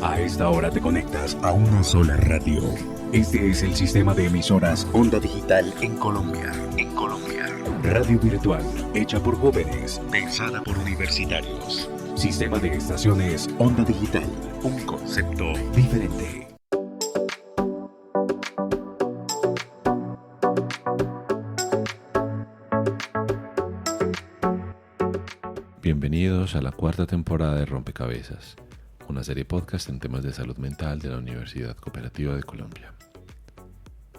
A esta hora te conectas a una sola radio. Este es el sistema de emisoras Onda Digital en Colombia. Radio virtual, hecha por jóvenes, pensada por universitarios. Sistema de estaciones Onda Digital, un concepto diferente. Bienvenidos a la cuarta temporada de Rompecabezas, una serie podcast en temas de salud mental de la Universidad Cooperativa de Colombia.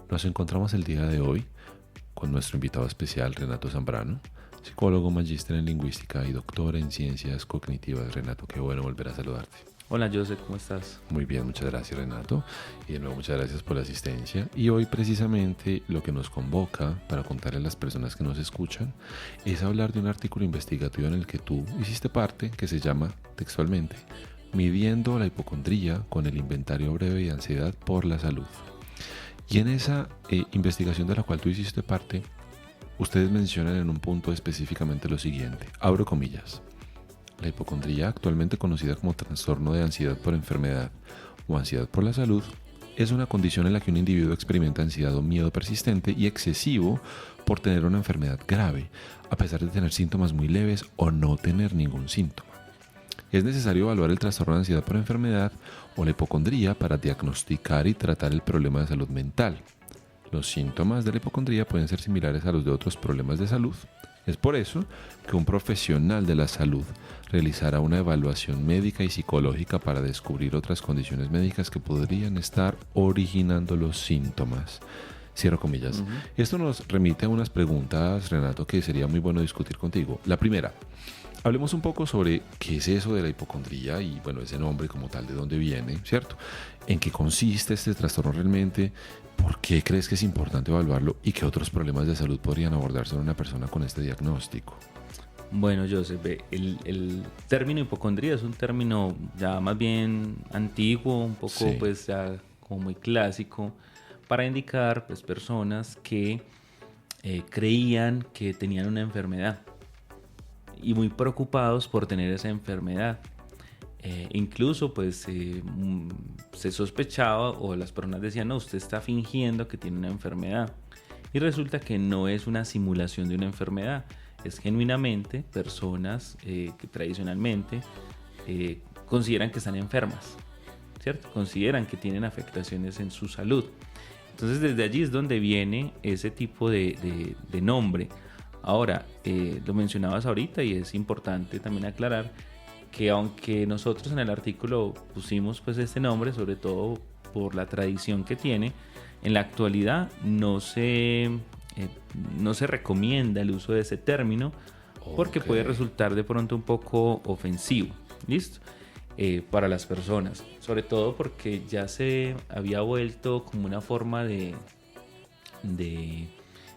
Nos encontramos el día de hoy con nuestro invitado especial Renato Zambrano, psicólogo, magíster en lingüística y doctor en ciencias cognitivas. Renato, qué bueno volver a saludarte. Hola Joseph, ¿cómo estás? Muy bien, muchas gracias Renato, y de nuevo muchas gracias por la asistencia. Y hoy precisamente lo que nos convoca para contarle a las personas que nos escuchan es hablar de un artículo investigativo en el que tú hiciste parte, que se llama textualmente Midiendo la hipocondría con el inventario breve de ansiedad por la salud. Y en esa investigación de la cual tú hiciste parte, ustedes mencionan en un punto específicamente lo siguiente, abro comillas: la hipocondría, actualmente conocida como trastorno de ansiedad por enfermedad o ansiedad por la salud, es una condición en la que un individuo experimenta ansiedad o miedo persistente y excesivo por tener una enfermedad grave, a pesar de tener síntomas muy leves o no tener ningún síntoma. Es necesario evaluar el trastorno de ansiedad por enfermedad o la hipocondría para diagnosticar y tratar el problema de salud mental. Los síntomas de la hipocondría pueden ser similares a los de otros problemas de salud. Es por eso que un profesional de la salud realizará una evaluación médica y psicológica para descubrir otras condiciones médicas que podrían estar originando los síntomas. Cierro comillas. Esto nos remite a unas preguntas, Renato, que sería muy bueno discutir contigo. La primera, hablemos un poco sobre qué es eso de la hipocondría y, bueno, ese nombre como tal, de dónde viene, ¿cierto? ¿En qué consiste este trastorno realmente? ¿Por qué crees que es importante evaluarlo? ¿Y qué otros problemas de salud podrían abordarse en una persona con este diagnóstico? Bueno, Joseph, el término hipocondría es un término ya más bien antiguo, un poco Sí. pues ya como muy clásico, para indicar pues personas que creían que tenían una enfermedad y muy preocupados por tener esa enfermedad. Incluso pues se sospechaba o las personas decían: no, usted está fingiendo que tiene una enfermedad, y resulta que no es una simulación de una enfermedad, es genuinamente personas que tradicionalmente consideran que están enfermas, ¿cierto? Consideran que tienen afectaciones en su salud. Entonces desde allí es donde viene ese tipo de nombre. Ahora, lo mencionabas ahorita y es importante también aclarar que aunque nosotros en el artículo pusimos pues este nombre, sobre todo por la tradición que tiene, en la actualidad no se recomienda el uso de ese término, porque puede resultar de pronto un poco ofensivo, ¿listo? Para las personas, sobre todo porque ya se había vuelto como una forma de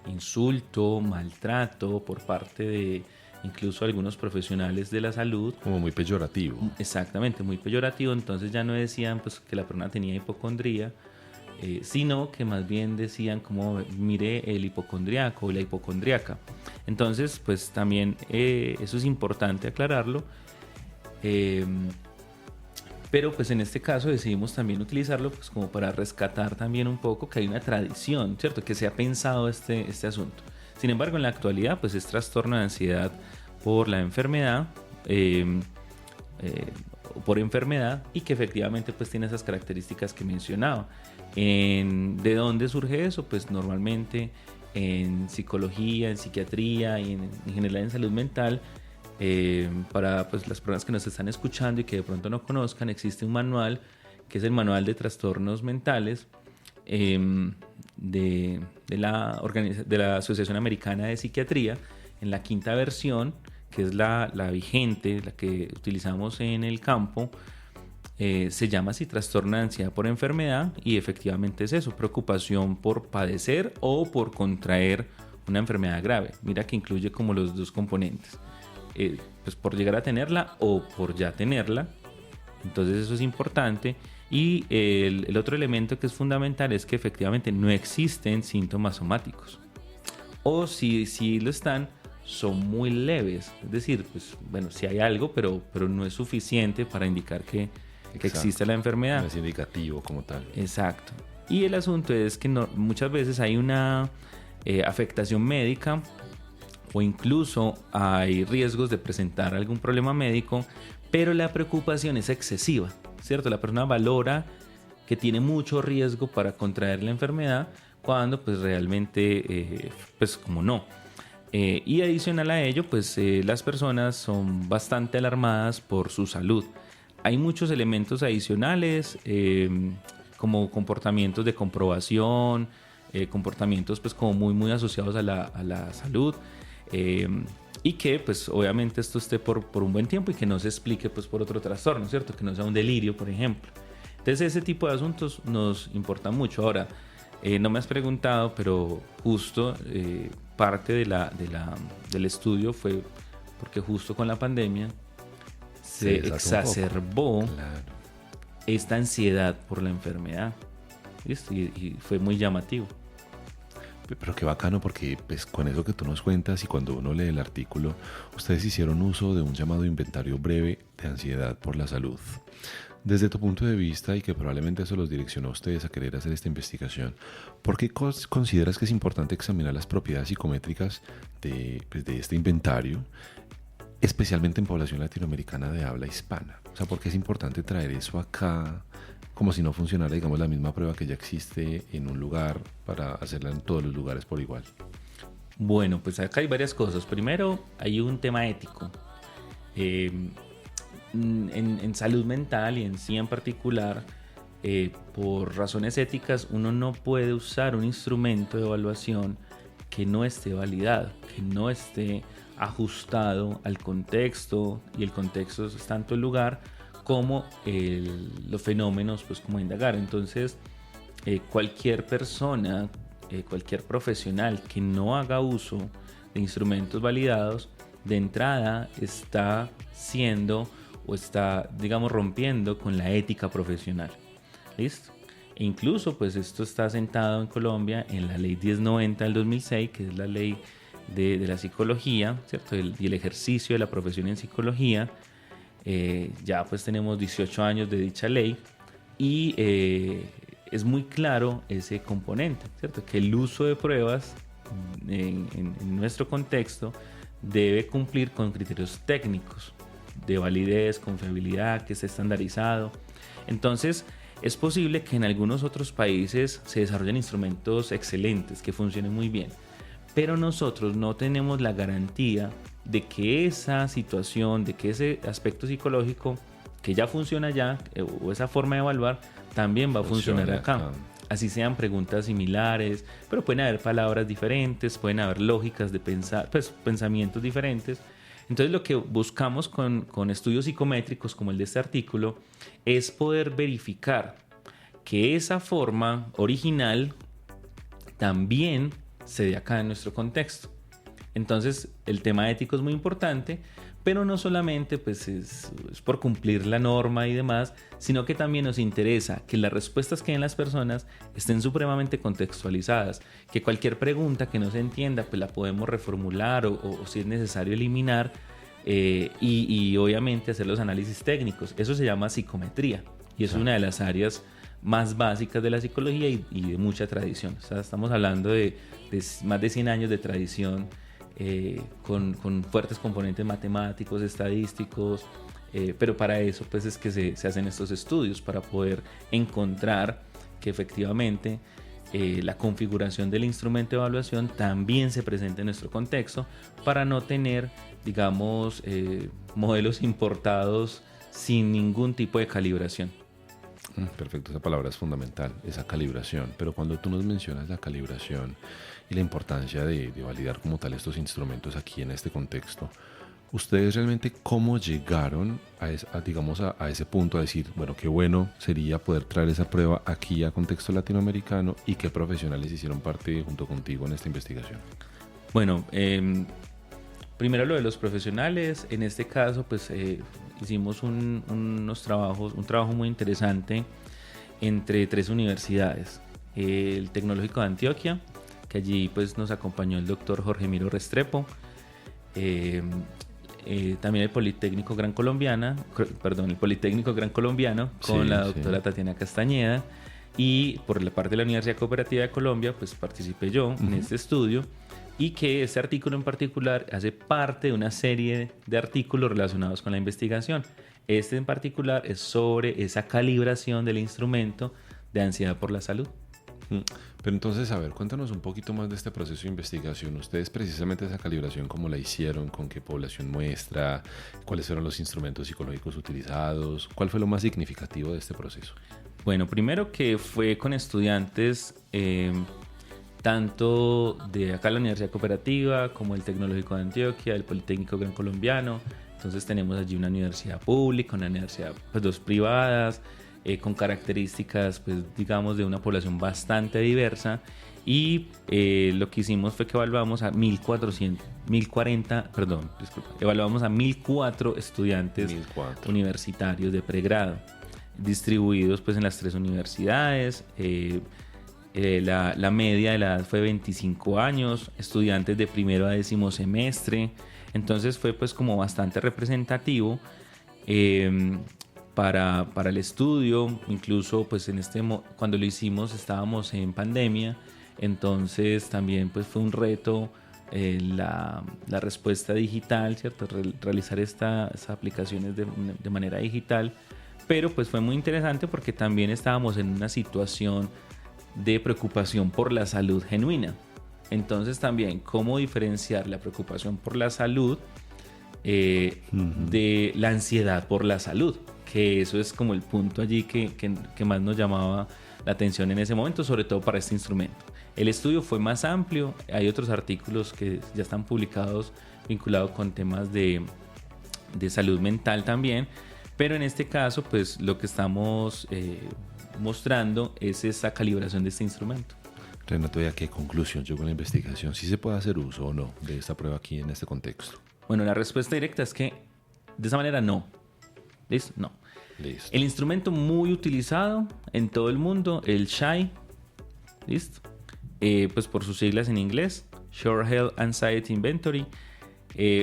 insulto, maltrato por parte de incluso algunos profesionales de la salud. Como muy peyorativo. Exactamente, muy peyorativo. Entonces ya no decían pues que la persona tenía hipocondría, sino que más bien decían como mire el hipocondriaco o la hipocondriaca. Entonces pues también eso es importante aclararlo. Pero pues en este caso decidimos también utilizarlo pues como para rescatar también un poco que hay una tradición, ¿cierto? Que se ha pensado este asunto. Sin embargo, en la actualidad pues es trastorno de ansiedad por la enfermedad, por enfermedad, y que efectivamente pues tiene esas características que mencionaba. ¿De dónde surge eso? Pues normalmente en psicología, en psiquiatría y en general en salud mental. Para pues, las personas que nos están escuchando y que de pronto no conozcan, existe un manual que es el Manual de Trastornos Mentales de la Asociación Americana de Psiquiatría, en la quinta versión, que es la vigente, la que utilizamos en el campo. Se llama así: trastorno de ansiedad por enfermedad, y efectivamente es eso, preocupación por padecer o por contraer una enfermedad grave. Mira que incluye como los dos componentes. Pues por llegar a tenerla o por ya tenerla. Entonces eso es importante. Y el otro elemento que es fundamental es que efectivamente no existen síntomas somáticos, o si lo están, son muy leves. Es decir, pues bueno, sí hay algo, pero no es suficiente para indicar que que existe la enfermedad. No es indicativo como tal. Exacto. Y el asunto es que muchas veces hay una afectación médica o incluso hay riesgos de presentar algún problema médico, pero la preocupación es excesiva, ¿cierto? La persona valora que tiene mucho riesgo para contraer la enfermedad cuando pues realmente pues como no. Y adicional a ello, pues las personas son bastante alarmadas por su salud. Hay muchos elementos adicionales, como comportamientos de comprobación, comportamientos pues como muy asociados a la salud, y que pues obviamente esto esté por un buen tiempo y que no se explique pues por otro trastorno, ¿cierto? Que no sea un delirio, por ejemplo. Entonces ese tipo de asuntos nos importan mucho. Ahora, no me has preguntado, pero justo parte del estudio fue porque justo con la pandemia se exacerbó esta ansiedad por la enfermedad. ¿Listo? Y fue muy llamativo. Pero qué bacano, porque pues, con eso que tú nos cuentas y cuando uno lee el artículo, ustedes hicieron uso de un llamado inventario breve de ansiedad por la salud. Desde tu punto de vista, y que probablemente eso los direccionó a ustedes a querer hacer esta investigación, ¿por qué consideras que es importante examinar las propiedades psicométricas de este inventario, especialmente en población latinoamericana de habla hispana? O sea, ¿por qué es importante traer eso acá, como si no funcionara, digamos, la misma prueba que ya existe en un lugar para hacerla en todos los lugares por igual? Bueno, pues acá hay varias cosas. Primero, hay un tema ético. En salud mental y en sí en particular, por razones éticas, uno no puede usar un instrumento de evaluación que no esté validado, que no esté ajustado al contexto, y el contexto es tanto el lugar como los fenómenos, pues como indagar. Entonces, cualquier persona, cualquier profesional que no haga uso de instrumentos validados, de entrada está siendo o está, digamos, rompiendo con la ética profesional. ¿Listo? E incluso, pues esto está sentado en Colombia en la ley 1090 del 2006, que es la ley de la psicología, ¿cierto? Y el ejercicio de la profesión en psicología. Ya pues tenemos 18 años de dicha ley y es muy claro ese componente, ¿cierto? Que el uso de pruebas en nuestro contexto debe cumplir con criterios técnicos de validez, confiabilidad, que esté estandarizado. Entonces, es posible que en algunos otros países se desarrollen instrumentos excelentes que funcionen muy bien, pero nosotros no tenemos la garantía de que esa situación, de que ese aspecto psicológico que ya funciona allá, o esa forma de evaluar, también va a funcionar acá. Así sean preguntas similares, pero pueden haber palabras diferentes, pueden haber lógicas de pensar, pues pensamientos diferentes. Entonces lo que buscamos con estudios psicométricos como el de este artículo es poder verificar que esa forma original también se dé acá en nuestro contexto. Entonces el tema ético es muy importante, pero no solamente pues es por cumplir la norma y demás, sino que también nos interesa que las respuestas que den las personas estén supremamente contextualizadas, que cualquier pregunta que no se entienda pues la podemos reformular o si es necesario eliminar, y obviamente hacer los análisis técnicos. Eso se llama psicometría y es una de las áreas más básicas de la psicología y de mucha tradición. O sea, estamos hablando de más de 100 años de tradición, con fuertes componentes matemáticos, estadísticos, pero para eso pues es que se hacen estos estudios, para poder encontrar que efectivamente la configuración del instrumento de evaluación también se presenta en nuestro contexto, para no tener, digamos, modelos importados sin ningún tipo de calibración. Perfecto, esa palabra es fundamental, esa calibración. Pero cuando tú nos mencionas la calibración y la importancia de validar como tal estos instrumentos aquí en este contexto, ¿ustedes realmente cómo llegaron a ese punto, a decir, bueno, qué bueno sería poder traer esa prueba aquí a contexto latinoamericano, y qué profesionales hicieron parte junto contigo en esta investigación? Bueno, primero lo de los profesionales. En este caso pues hicimos un trabajo muy interesante entre 3 universidades. El Tecnológico de Antioquia, que allí pues nos acompañó el doctor Jorge Miro Restrepo, también el Politécnico Gran Colombiano con Sí, la sí. doctora Tatiana Castañeda, y por la parte de la Universidad Cooperativa de Colombia, pues participé yo en este estudio, y que este artículo en particular hace parte de una serie de artículos relacionados con la investigación. Este en particular es sobre esa calibración del instrumento de ansiedad por la salud. Pero entonces, a ver, cuéntanos un poquito más de este proceso de investigación. Ustedes precisamente esa calibración, ¿cómo la hicieron? ¿Con qué población muestra? ¿Cuáles fueron los instrumentos psicológicos utilizados? ¿Cuál fue lo más significativo de este proceso? Bueno, primero que fue con estudiantes tanto de acá la Universidad Cooperativa como el Tecnológico de Antioquia, el Politécnico Gran Colombiano. Entonces tenemos allí una universidad pública, una universidad, pues dos privadas, con características, pues digamos, de una población bastante diversa. Y lo que hicimos fue que evaluamos a 1.004 estudiantes 1004. universitarios de pregrado, distribuidos pues en las 3 universidades. La media de la edad fue 25 años, estudiantes de primero a 10º semestre. Entonces fue pues como bastante representativo para el estudio. Incluso pues cuando lo hicimos estábamos en pandemia, entonces también pues fue un reto la respuesta digital, ¿cierto? Realizar estas aplicaciones de manera digital, pero pues fue muy interesante porque también estábamos en una situación de preocupación por la salud genuina. Entonces también cómo diferenciar la preocupación por la salud de la ansiedad por la salud, que eso es como el punto allí que más nos llamaba la atención en ese momento, sobre todo para este instrumento. El estudio fue más amplio, hay otros artículos que ya están publicados vinculados con temas de salud mental también, pero en este caso pues lo que estamos mostrando es esa calibración de este instrumento. Renato, ¿y a qué conclusión llegó la investigación? ¿Sí se puede hacer uso o no de esta prueba aquí en este contexto? Bueno, la respuesta directa es que de esa manera no. ¿Listo? No. Listo. El instrumento muy utilizado en todo el mundo, el SHAI, ¿listo? Pues por sus siglas en inglés, Short Health Anxiety Inventory.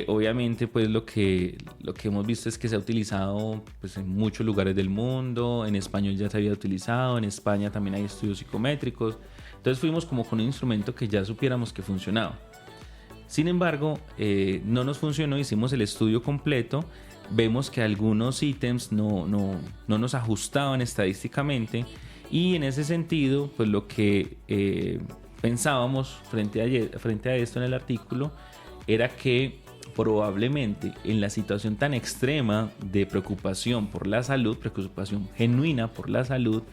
Obviamente pues lo que hemos visto es que se ha utilizado pues en muchos lugares del mundo. En español ya se había utilizado, en España también hay estudios psicométricos. Entonces fuimos como con un instrumento que ya supiéramos que funcionaba. Sin embargo, no nos funcionó, hicimos el estudio completo, vemos que algunos ítems no nos ajustaban estadísticamente, y en ese sentido pues lo que pensábamos frente a esto en el artículo era que probablemente en la situación tan extrema de preocupación por la salud, preocupación genuina por la salud,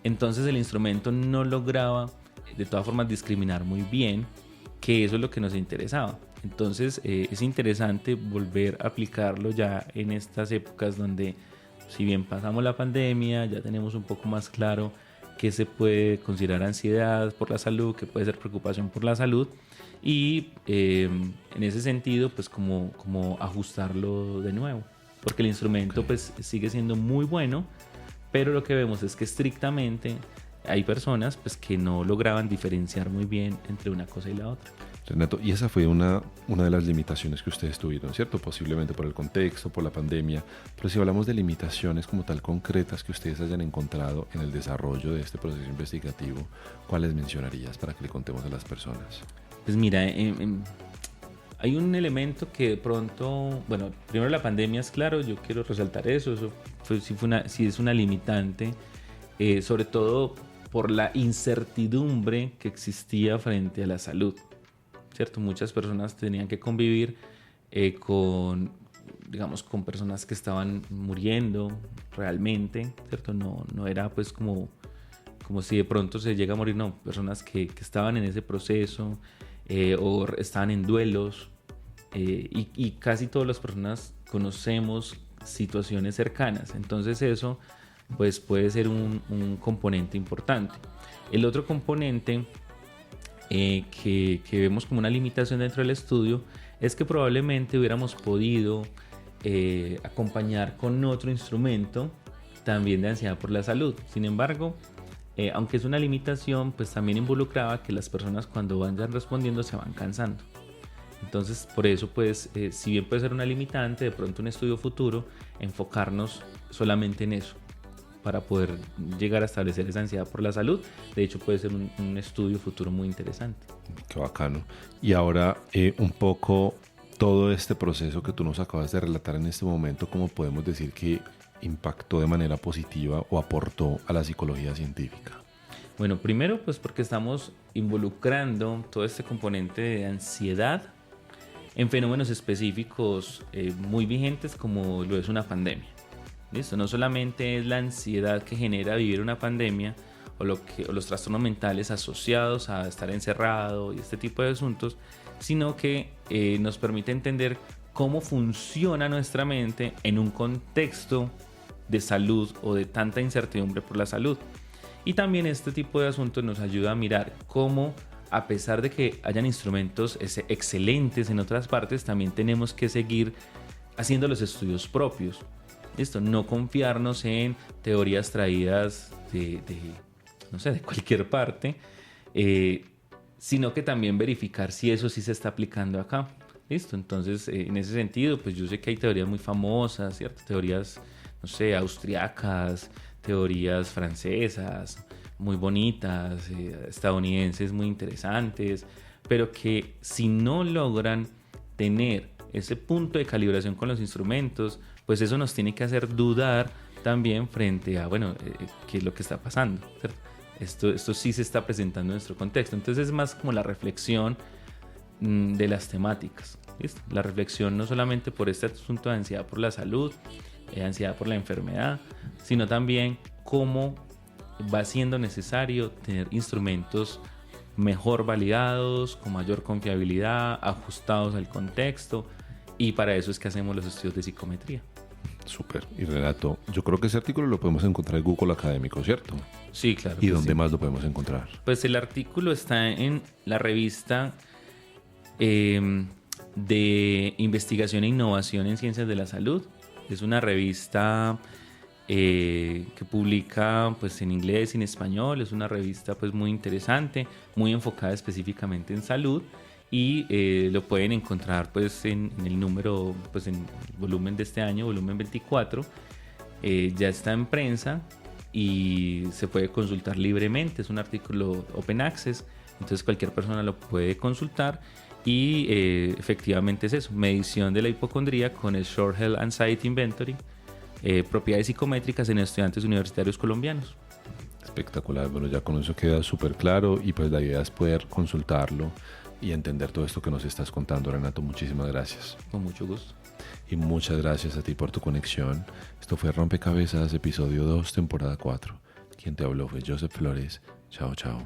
entonces el instrumento no lograba de todas formas discriminar muy bien, que eso es lo que nos interesaba. Entonces es interesante volver a aplicarlo ya en estas épocas donde, si bien pasamos la pandemia, ya tenemos un poco más claro qué se puede considerar ansiedad por la salud, qué puede ser preocupación por la salud, y en ese sentido pues como ajustarlo de nuevo, porque el instrumento pues sigue siendo muy bueno, pero lo que vemos es que estrictamente hay personas pues que no lograban diferenciar muy bien entre una cosa y la otra. Renato, y esa fue una de las limitaciones que ustedes tuvieron, ¿cierto? Posiblemente por el contexto, por la pandemia, pero si hablamos de limitaciones como tal concretas que ustedes hayan encontrado en el desarrollo de este proceso investigativo, ¿cuáles mencionarías para que le contemos a las personas? Pues mira, hay un elemento que de pronto, bueno, primero la pandemia es claro, yo quiero resaltar eso sí es una limitante, sobre todo por la incertidumbre que existía frente a la salud, ¿cierto? Muchas personas tenían que convivir con personas que estaban muriendo realmente, ¿cierto? No era pues como si de pronto se llega a morir, no, personas que estaban en ese proceso o estaban en duelos, y casi todas las personas conocemos situaciones cercanas, entonces eso pues puede ser un componente importante. El otro componente que vemos como una limitación dentro del estudio es que probablemente hubiéramos podido acompañar con otro instrumento también de ansiedad por la salud. Sin embargo, aunque es una limitación, pues también involucraba que las personas cuando vayan respondiendo se van cansando. Entonces, por eso, pues, si bien puede ser una limitante, de pronto un estudio futuro, enfocarnos solamente en eso, para poder llegar a establecer esa ansiedad por la salud. De hecho, puede ser un estudio futuro muy interesante. Qué bacano. Y ahora, un poco todo este proceso que tú nos acabas de relatar en este momento, ¿cómo podemos decir que impactó de manera positiva o aportó a la psicología científica? Bueno, primero, pues porque estamos involucrando todo este componente de ansiedad en fenómenos específicos muy vigentes, como lo es una pandemia. ¿Listo? No solamente es la ansiedad que genera vivir una pandemia o los trastornos mentales asociados a estar encerrado y este tipo de asuntos, sino que nos permite entender cómo funciona nuestra mente en un contexto de salud o de tanta incertidumbre por la salud. Y también este tipo de asuntos nos ayuda a mirar cómo, a pesar de que hayan instrumentos excelentes en otras partes, también tenemos que seguir haciendo los estudios propios. ¿Listo? No confiarnos en teorías traídas de cualquier parte, sino que también verificar si eso sí se está aplicando acá. ¿Listo? Entonces, en ese sentido, pues yo sé que hay teorías muy famosas, ¿cierto? Teorías, austriacas, teorías francesas, muy bonitas, estadounidenses muy interesantes, pero que si no logran tener ese punto de calibración con los instrumentos, pues eso nos tiene que hacer dudar también frente a, qué es lo que está pasando, ¿cierto? Esto sí se está presentando en nuestro contexto. Entonces es más como la reflexión de las temáticas, ¿listo? La reflexión no solamente por este asunto de ansiedad por la salud, ansiedad por la enfermedad, sino también cómo va siendo necesario tener instrumentos mejor validados, con mayor confiabilidad, ajustados al contexto, y para eso es que hacemos los estudios de psicometría. Súper. Y Renato, yo creo que ese artículo lo podemos encontrar en Google Académico, ¿cierto? Sí, claro. ¿Y dónde sí. más lo podemos encontrar? Pues el artículo está en la revista de Investigación e Innovación en Ciencias de la Salud. Es una revista que publica pues en inglés y en español. Es una revista pues muy interesante, muy enfocada específicamente en salud, y lo pueden encontrar pues en el número, pues en el volumen de este año, volumen 24. Ya está en prensa y se puede consultar libremente. Es un artículo open access, entonces cualquier persona lo puede consultar. Y efectivamente es eso: medición de la hipocondría con el Short Health Anxiety Inventory, propiedades psicométricas en estudiantes universitarios colombianos. Espectacular. Bueno, ya con eso queda súper claro, y pues la idea es poder consultarlo y entender todo esto que nos estás contando, Renato. Muchísimas gracias. Con mucho gusto. Y muchas gracias a ti por tu conexión. Esto fue Rompecabezas, episodio 2, temporada 4. Quien te habló fue Joseph Flores. Chao, chao.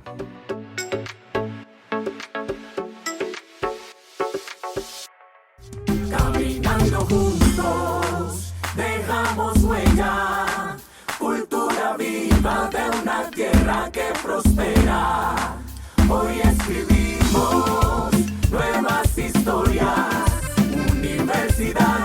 Caminando juntos, dejamos huella, cultura viva de una tierra que prospera. Hoy escribimos nuevas historias, Universidad